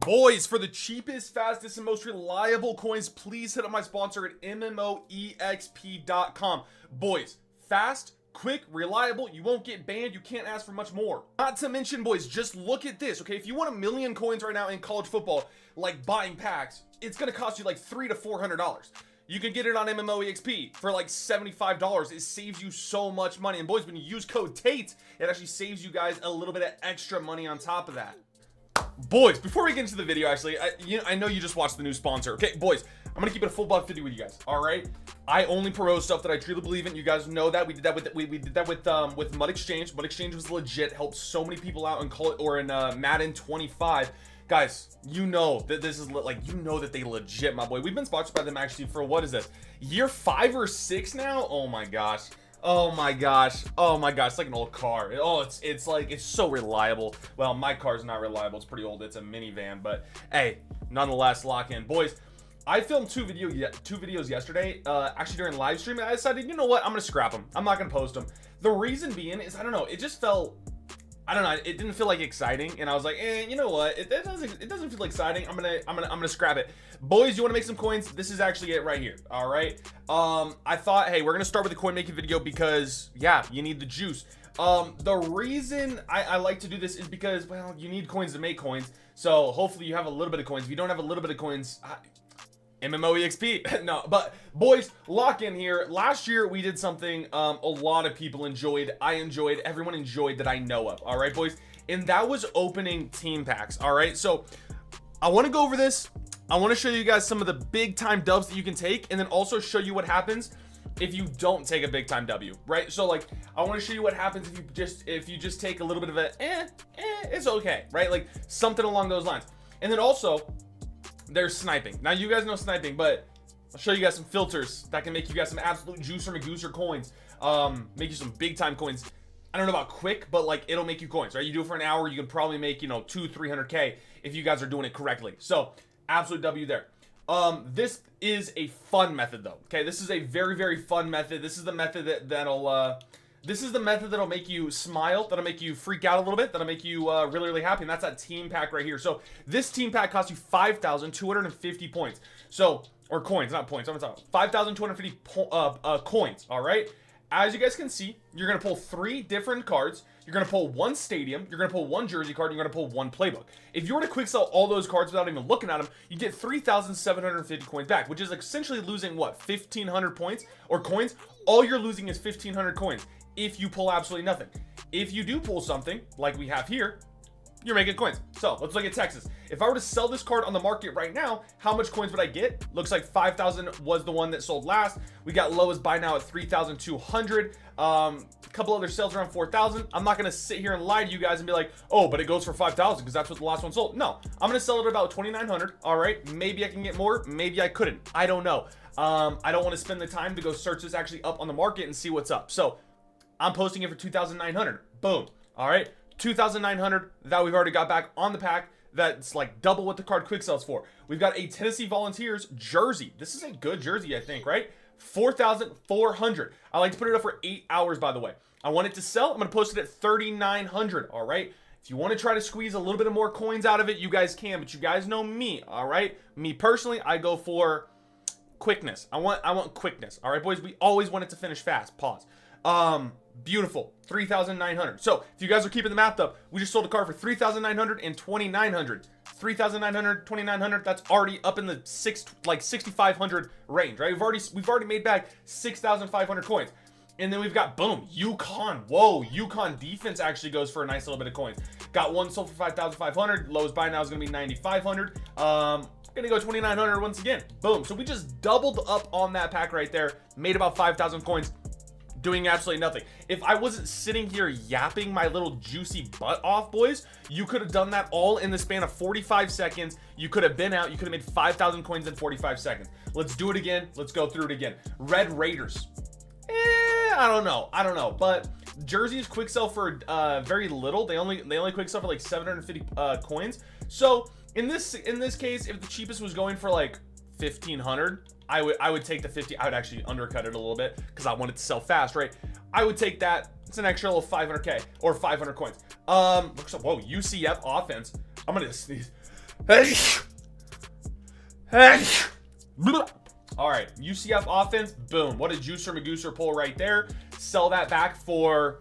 Boys, for the cheapest, fastest, and most reliable coins, please hit up my sponsor at MMOEXP.com. Boys, fast, quick, reliable, you won't get banned, you can't ask for much more. Not to mention, boys, just look at this, okay? If you want 1 million coins right now in college football, like buying packs, it's gonna cost you like $300 to $400. You can get it on MMOEXP for like $75. It saves you so much money. And boys, when you use code TATE, it actually saves you guys a little bit of extra money on top of that. Boys, before we get into the video, actually, I know you just watched the new sponsor. Okay, boys, I'm gonna keep it a full buck 50 with you guys. All right, I only promote stuff that I truly believe in. You guys know that we did that with with Mud Exchange. Mud Exchange was legit, helped so many people out in Madden 25. Guys, you know that this is like, you know that they legit, my boy. We've been sponsored by them actually for, what is this, year 5 or 6 now? Oh my gosh. Oh my gosh. Oh my gosh. It's like an old car. Oh, it's like, it's so reliable. Well, my car's not reliable. It's pretty old. It's a minivan, but hey, nonetheless, lock in. Boys, I filmed two videos yesterday, actually during live stream, and I decided, you know what? I'm gonna scrap them. I'm not gonna post them. The reason being is, I don't know, it just felt, I don't know, it didn't feel like exciting, and I was like, you know what? It doesn't feel exciting. I'm gonna scrap it. Boys, you want to make some coins? This is actually it right here. All right. I thought, hey, we're gonna start with the coin making video because, yeah, you need the juice. The reason I like to do this is because, well, you need coins to make coins. So hopefully you have a little bit of coins. If you don't have a little bit of coins, MMOEXP. No, but boys, lock in here. Last year we did something a lot of people enjoyed. I enjoyed, everyone enjoyed that I know of. All right, boys, and that was opening team packs. All right, so I want to go over this. I want to show you guys some of the big time dubs that you can take, and then also show you what happens if you don't take a big time W, right? So like, I want to show you what happens if you just take a little bit of a it's okay, right? Like something along those lines. And then also there's sniping. Now you guys know sniping, but I'll show you guys some filters that can make you guys some absolute juicer magooser coins. Make you some big time coins. I don't know about quick, but like it'll make you coins, right? You do it for an hour, you can probably make, you know, 200-300K if you guys are doing it correctly. So absolute W there. This is a fun method though. Okay, this is a very, very fun method. This is the method that'll make you smile, that'll make you freak out a little bit, that'll make you really, really happy, and that's that team pack right here. So this team pack costs you 5,250 points. So, or coins, not points. I'm talking 5,250 coins. All right. As you guys can see, you're gonna pull 3 different cards. You're gonna pull 1 stadium. You're gonna pull 1 jersey card. And you're gonna pull 1 playbook. If you were to quick sell all those cards without even looking at them, you get 3,750 coins back, which is essentially losing what, 1,500 points or coins. All you're losing is 1,500 coins if you pull absolutely nothing. If you do pull something like we have here, you're making coins. So let's look at Texas. If I were to sell this card on the market right now, how much coins would I get? Looks like 5,000 was the one that sold last. We got lowest buy now at 3,200. A couple other sales around 4,000. I'm not gonna sit here and lie to you guys and be like, oh, but it goes for 5,000 because that's what the last one sold. No, I'm gonna sell it at about 2,900. All right, maybe I can get more, maybe I couldn't. I don't know. I don't want to spend the time to go search this actually up on the market and see what's up. So I'm posting it for 2,900. Boom. All right. 2,900 that we've already got back on the pack. That's like double what the card quick sells for. We've got a Tennessee Volunteers jersey. This is a good jersey, I think, right? 4,400. I like to put it up for 8 hours, by the way. I want it to sell. I'm going to post it at 3,900. All right. If you want to try to squeeze a little bit of more coins out of it, you guys can, but you guys know me. All right. Me personally, I go for quickness. I want quickness. All right, boys. We always want it to finish fast. Pause. Beautiful. 3,900. So if you guys are keeping the math up, we just sold a card for 3,900 and 2,900. 3,900, 2,900. That's already up in the 6,500 range, right? We've already made back 6,500 coins. And then we've got, boom, UConn. Whoa, UConn defense actually goes for a nice little bit of coins. Got one sold for 5,500. Lowest buy now is going to be 9,500. Gonna go 2,900 once again. Boom. So we just doubled up on that pack right there. Made about 5,000 coins. Doing absolutely nothing. If I wasn't sitting here yapping my little juicy butt off, boys, you could have done that all in the span of 45 seconds. You could have been out. You could have made 5,000 coins in 45 seconds. Let's do it again. Let's go through it again. Red Raiders. I don't know. But jerseys quick sell for very little. They only quick sell for like 750 coins. So in this case, if the cheapest was going for like 1,500, I would take the 50. I would actually undercut it a little bit because I want it to sell fast, right? I would take that. It's an extra little 500K or 500 coins. Whoa, UCF offense. I'm gonna sneeze. All right, UCF offense, boom. What a juicer magooser pull right there. Sell that back for,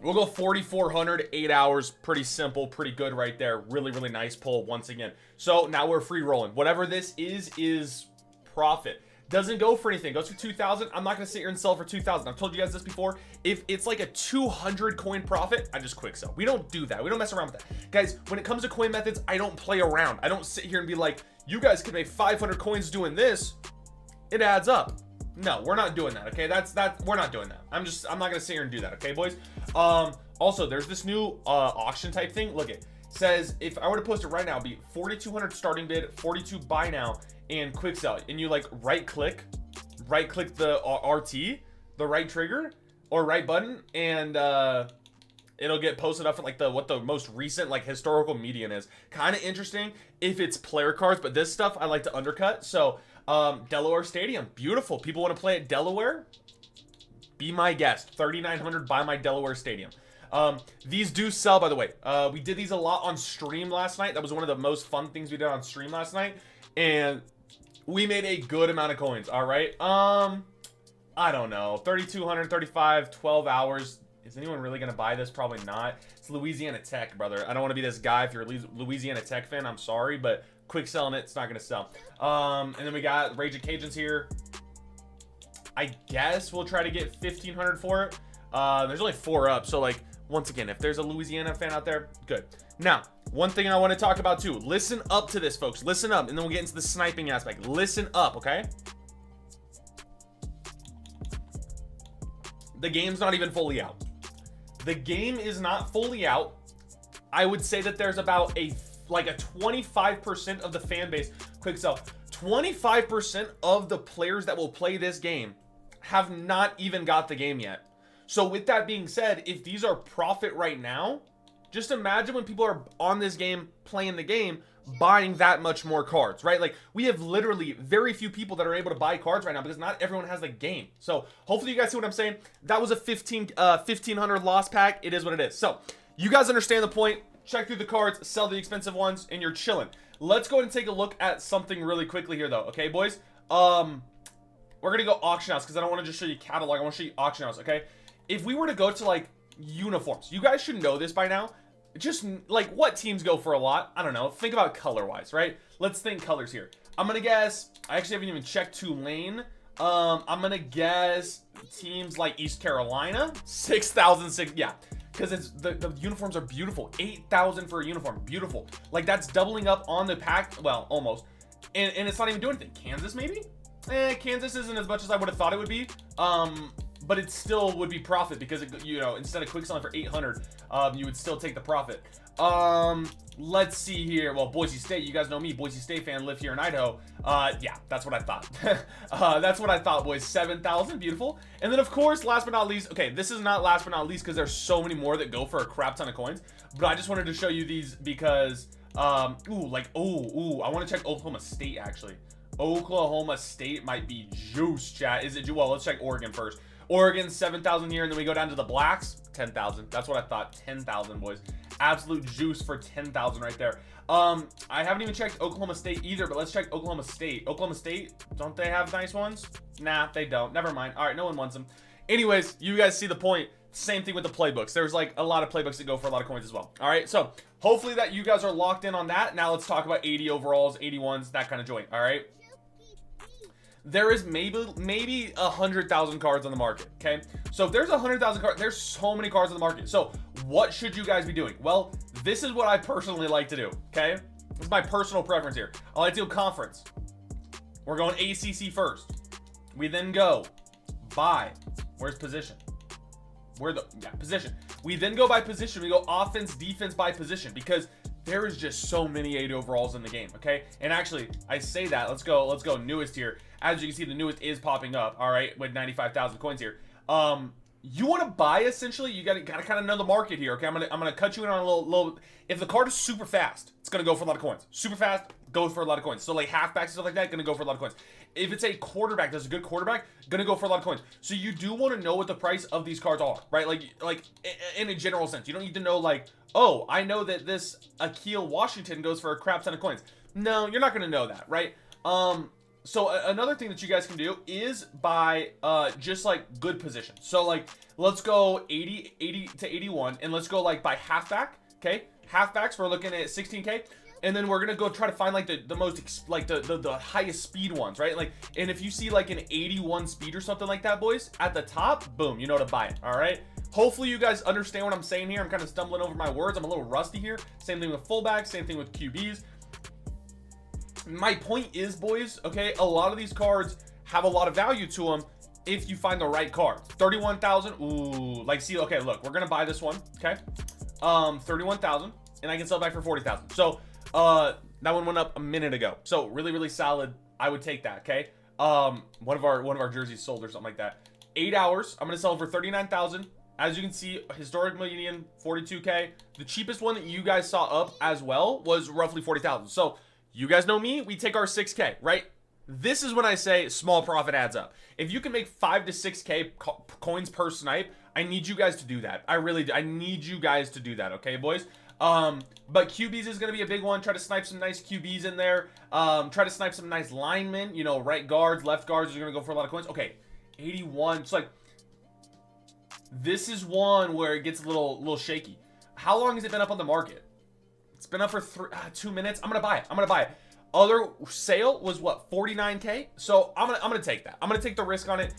we'll go 4,400, 8 hours. Pretty simple, pretty good right there. Really, really nice pull once again. So now we're free rolling. Whatever this is profit. Doesn't go for anything. Goes for 2,000. I'm not going to sit here and sell for 2,000. I've told you guys this before. If it's like a 200 coin profit, I just quick sell. We don't do that. We don't mess around with that. Guys, when it comes to coin methods, I don't play around. I don't sit here and be like, you guys can make 500 coins doing this. It adds up. No, we're not doing that. Okay, we're not doing that. I'm not going to sit here and do that. Okay, boys. Also, there's this new auction type thing. Look, it says if I were to post it right now, it'd be 4,200 starting bid, 42 buy now, and quick sell. And you like right click the RT, the right trigger or right button, and it'll get posted up at like what the most recent like historical median is. Kind of interesting if it's player cards, but this stuff I like to undercut. So Delaware Stadium, beautiful. People want to play at Delaware? Be my guest. 3,900 buy my Delaware Stadium. These do sell, by the way. We did these a lot on stream last night. That was one of the most fun things we did on stream last night, and we made a good amount of coins. All right. I don't know. 3,200, 35, 12 hours. Is anyone really going to buy this? Probably not. It's Louisiana Tech, brother. I don't want to be this guy. If you're a Louisiana Tech fan, I'm sorry, but quick selling it, it's not going to sell. And then we got Rage of Cajuns here. I guess we'll try to get 1,500 for it. There's only 4 up, so like, once again, if there's a Louisiana fan out there, good. Now, one thing I want to talk about too. Listen up to this, folks. Listen up, and then we'll get into the sniping aspect. Listen up, okay? The game's not even fully out. The game is not fully out. I would say that there's about a 25% of the fan base, quick sell, 25% of the players that will play this game have not even got the game yet. So with that being said, if these are profit right now, just imagine when people are on this game, playing the game, buying that much more cards, right? Like, we have literally very few people that are able to buy cards right now because not everyone has the game. So hopefully you guys see what I'm saying. That was a 1,500 loss pack. It is what it is. So you guys understand the point. Check through the cards, sell the expensive ones, and you're chilling. Let's go ahead and take a look at something really quickly here, though. Okay, boys? We're going to go auction house because I don't want to just show you catalog. I want to show you auction house, okay? If we were to go to, like, uniforms, you guys should know this by now. Just, like, what teams go for a lot? I don't know. Think about color-wise, right? Let's think colors here. I'm going to guess, I actually haven't even checked Tulane. I'm going to guess teams like East Carolina. 6,006, yeah. Because it's the uniforms are beautiful. 8,000 for a uniform, beautiful. Like, that's doubling up on the pack. Well, almost. And it's not even doing anything. Kansas, maybe? Kansas isn't as much as I would have thought it would be. But it still would be profit because, you know, instead of quick selling for 800, you would still take the profit. Let's see here. Well, Boise State, you guys know me, Boise State fan, live here in Idaho. Yeah, that's what I thought. That's what I thought, boys. 7,000, beautiful. And then, of course, last but not least, okay, this is not last but not least because there's so many more that go for a crap ton of coins. But I just wanted to show you these because, I want to check Oklahoma State, actually. Oklahoma State might be juice, chat. Is it? Well, let's check Oregon first. Oregon, 7,000 here, and then we go down to the blacks, 10,000. That's what I thought, 10,000, boys. Absolute juice for 10,000 right there. I haven't even checked Oklahoma State either, but let's check Oklahoma State. Oklahoma State, don't they have nice ones? Nah, they don't. Never mind. All right, no one wants them. Anyways, you guys see the point. Same thing with the playbooks. There's like a lot of playbooks that go for a lot of coins as well. All right, so hopefully that you guys are locked in on that. Now let's talk about 80 overalls, 81s, that kind of joint. All right. There is maybe 100,000 cards on the market, okay? So if there's 100,000 cards, there's so many cards on the market. So what should you guys be doing? Well, this is what I personally like to do, okay? This is my personal preference here. I like to do conference. We're going ACC first. We then go by, where's position? Position. We then go by position. We go offense, defense by position because there is just so many 8 overalls in the game, okay? And actually, I say that. Let's go newest here. As you can see, the newest is popping up, all right, with 95,000 coins here. you want to buy, essentially, you gotta kind of know the market here. Okay, I'm gonna cut you in on a little. If the card is super fast, it's gonna go for a lot of coins. Super fast, goes for a lot of coins. So like halfbacks and stuff like that, gonna go for a lot of coins. If it's a quarterback that's a good quarterback, gonna go for a lot of coins. So you do want to know what the price of these cards are, right? Like in a general sense, you don't need to know like, oh, I know that this Akil Washington goes for a crap ton of coins. No, you're not gonna know that, right? So another thing that you guys can do is buy just like good positions. So like let's go 80 to 81, and let's go like by halfback. Okay, halfbacks, we're looking at 16k, and then we're gonna go try to find like the most like the highest speed ones, right? Like, and if you see like an 81 speed or something like that, boys, at the top, boom, you know to buy it. All right, hopefully you guys understand what I'm saying here. I'm kind of stumbling over my words, I'm a little rusty here. Same thing with fullbacks, same thing with QBs. My point is, boys, okay, a lot of these cards have a lot of value to them if you find the right card. 31,000, ooh, like, see, okay, look, we're gonna buy this one, okay, 31,000, and I can sell it back for 40,000. So that one went up a minute ago, so really solid. I would take that. Okay, one of our jerseys sold or something like that. 8 hours, I'm gonna sell it for 39,000. As you can see, historic median 42k. The cheapest one that you guys saw up as well was roughly 40,000. So you guys know me, we take our 6k, right? This is when I say small profit adds up. If you can make 5 to 6k coins per snipe, I need you guys to do that. I really do. I need you guys to do that, okay, boys? But QBs is going to be a big one. Try to snipe some nice QBs in there. Try to snipe some nice linemen. You know, right guards, left guards are going to go for a lot of coins. Okay, 81. It's like, this is one where it gets a little shaky. How long has it been up on the market? It's been up for 2 minutes. I'm gonna buy it. Other sale was what, 49k? So I'm gonna take that. I'm gonna take the risk on it.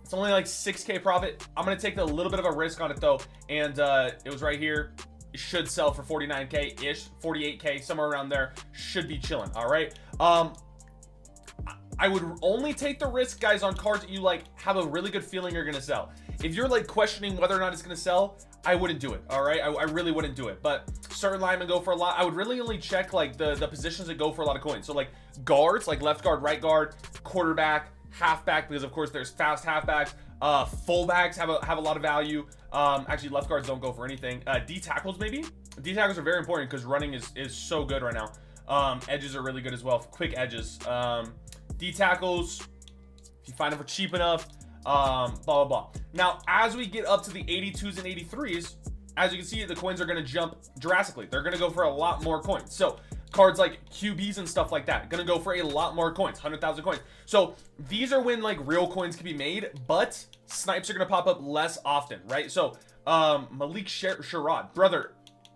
It's only like 6k profit. I'm gonna take a little bit of a risk on it though. And it was right here. It should sell for 49k ish, 48k, somewhere around there. Should be chilling. All right. I would only take the risk, guys, on cards that you like have a really good feeling you're gonna sell. If you're like questioning whether or not it's gonna sell, I wouldn't do it. All right, I really wouldn't do it. But certain linemen go for a lot. I would really only check like the positions that go for a lot of coins. So like guards, like left guard, right guard, quarterback, halfback, because of course there's fast halfbacks. Fullbacks have a lot of value. Actually, left guards don't go for anything. D tackles maybe. D tackles are very important because running is so good right now. Edges are really good as well. Quick edges. D tackles, if you find them for cheap enough, blah blah. Now as we get up to the 82s and 83s, as you can see, the coins are going to jump drastically. They're going to go for a lot more coins. So cards like QBs and stuff like that going to go for a lot more coins, 100,000 coins. So these are when like real coins can be made, but snipes are going to pop up less often, right? So Malik Sherrod, brother,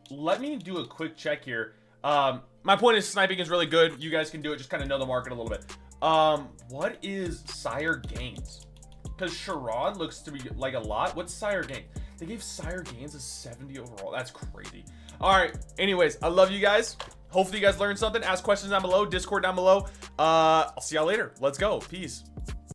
let me do a quick check here. My point is sniping is really good. You guys can do it. Just kind of know the market a little bit. What is Sire Gains? Because Sherrod looks to be like a lot. What's Sire Gains? They gave Sire Gains a 70 overall. That's crazy. All right. Anyways, I love you guys. Hopefully you guys learned something. Ask questions down below. Discord down below. I'll see y'all later. Let's go. Peace.